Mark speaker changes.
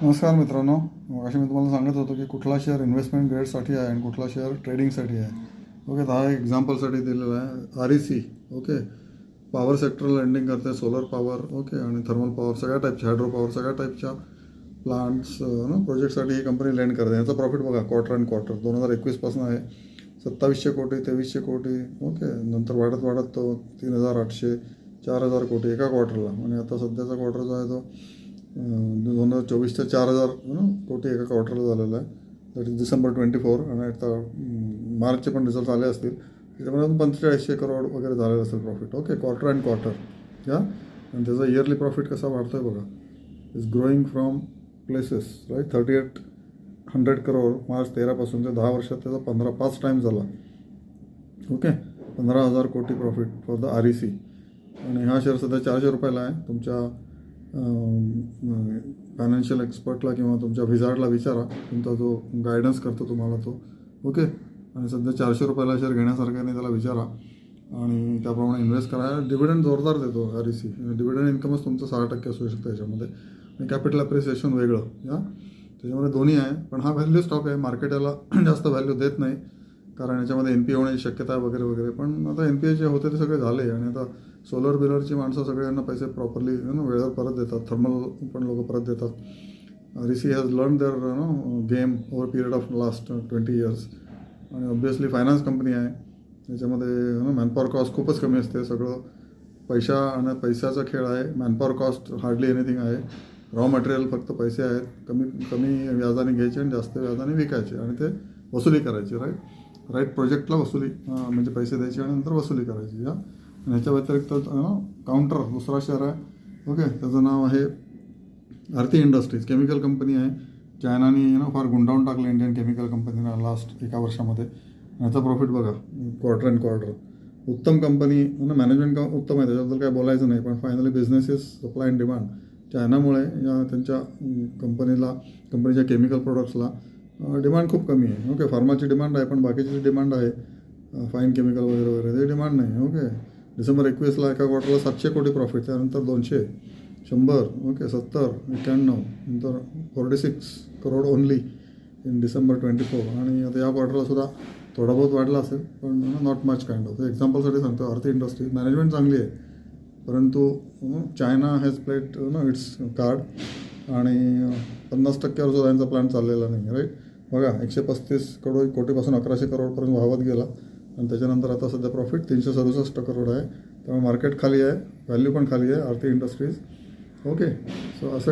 Speaker 1: नमस्कार मित्रांनो. अशी मी तुम्हाला सांगत होतो की कुठला शेअर इन्व्हेस्टमेंट ग्रेडसाठी आहे आणि कुठला शेअर ट्रेडिंगसाठी आहे. ओके, हा एक्झाम्पलसाठी दिलेला आहे. REC. Okay, power sector lending करते, सोलर पॉवर, ओके, आणि थर्मल पॉवर, सगळ्या टाईपच्या, हायड्रो पॉवर, सगळ्या टाईपच्या प्लांट्स प्रोजेक्टसाठी ही कंपनी लेंड करते. याचा प्रॉफिट बघा, क्वार्टर अँड क्वार्टर 2021 आहे 2700 कोटी, 2300 कोटी. ओके, नंतर वाढत वाढत तो 3800, 4000 कोटी एका क्वार्टरला. आणि आता सध्याचा क्वार्टर जो आहे तो 2024च्या 4000 कोटी एका क्वार्टरला झालेला आहे. That is December 24. आणि आता मार्चचे पण रिझल्ट आले असतील, त्याच्यामध्ये 4500 करोड वगैरे झालेलं असेल profit. Okay, quarter and quarter या. आणि त्याचा इयरली प्रॉफिट कसा वाढतो आहे बघा. Is growing from places, right. 3800 crore March 13 ते 10 वर्षात त्याचा 5 टाईम्स झाला. ओके, 15,000 कोटी प्रॉफिट फॉर द REC. आणि हा शेअर सध्या 400 रुपयाला आहे. तुमच्या फायनान्शियल एक्सपर्टला किंवा तुमच्या विझार्डला विचारा, तुमचा जो गायडन्स करतो तुम्हाला तो. ओके, आणि सध्या 400 रुपयाला शेअर घेण्यासारखं नाही, त्याला विचारा आणि त्याप्रमाणे इन्व्हेस्ट करा. डिव्हिडंड जोरदार देतो REC. डिव्हिडंड इन्कमच तुमचं 6% असू शकतं याच्यामध्ये. आणि कॅपिटल अप्रिसिएशन वेगळं या, त्याच्यामध्ये दोन्ही आहे. पण हा व्हॅल्यू स्टॉक आहे. मार्केट याला जास्त व्हॅल्यू देत नाही, कारण याच्यामध्ये NPA होण्याची शक्यता आहे वगैरे वगैरे. पण आता NPA जे होते ते सगळे झाले. आणि आता सोलर बिलरची माणसं सगळ्यांना पैसे प्रॉपरली वेळेवर परत देतात. थर्मल पण लोक परत देतात. REC has learn their game over period of last 20 years. आणि ऑब्वियसली फायनान्स कंपनी आहे. त्याच्यामध्ये मॅनपॉवर कॉस्ट खूपच कमी असते. सगळं पैसा आणि पैशाचा खेळ आहे. मॅनपॉवर कॉस्ट हार्डली एनिथिंग आहे. रॉ मटेरियल फक्त पैसे आहेत. कमी व्याजाने घ्यायचे आणि जास्त व्याजाने विकायचे आणि ते वसुली करायची. राईट प्रोजेक्टला वसुली म्हणजे पैसे द्यायचे आणि नंतर वसुली करायची या. आणि ह्याच्या व्यतिरिक्त काउंटर दुसरा शेअर आहे. ओके, त्याचं नाव आहे आरती इंडस्ट्रीज. केमिकल कंपनी आहे. चायनाने फार गुंडावून टाकलं इंडियन केमिकल कंपनीला लास्ट 1 वर्षामध्ये. याचा प्रॉफिट बघा, क्वार्टर अँड क्वार्टर. उत्तम कंपनी, मॅनेजमेंट उत्तम आहे, त्याच्याबद्दल काय बोलायचं नाही. पण finally business is supply and demand. चायनामुळे या त्यांच्या कंपनीच्या केमिकल प्रोडक्ट्सला डिमांड खूप कमी आहे. ओके, फार्माची डिमांड आहे, पण बाकीची डिमांड आहे फाईन केमिकल वगैरे वगैरे ते डिमांड नाही. ओके, डिसेंबर 21ला एका क्वार्टरला 700 कोटी प्रॉफिट, त्यानंतर 200, 100, ओके, 70, 91, नंतर 46 करोड ओनली इन डिसेंबर 24. आणि आता या क्वार्टरला सुद्धा थोडा बहुत वाढला असेल, पण नॉट मच काइंड ऑफ. एक्झाम्पलसाठी सांगतो, आरती इंडस्ट्री मॅनेजमेंट चांगली आहे, परंतु China has played its card. आणि 50%वर सुद्धा यांचा प्लॅन चाललेला नाही. राईट बघा, 135 कोटीपासून 1100 करोडपर्यंत वाहत गेला. आणि त्याच्यानंतर आता सध्या प्रॉफिट 367 करोड आहे. त्यामुळे मार्केट खाली आहे, व्हॅल्यू पण खाली आहे आरती इंडस्ट्रीज. ओके, सो असं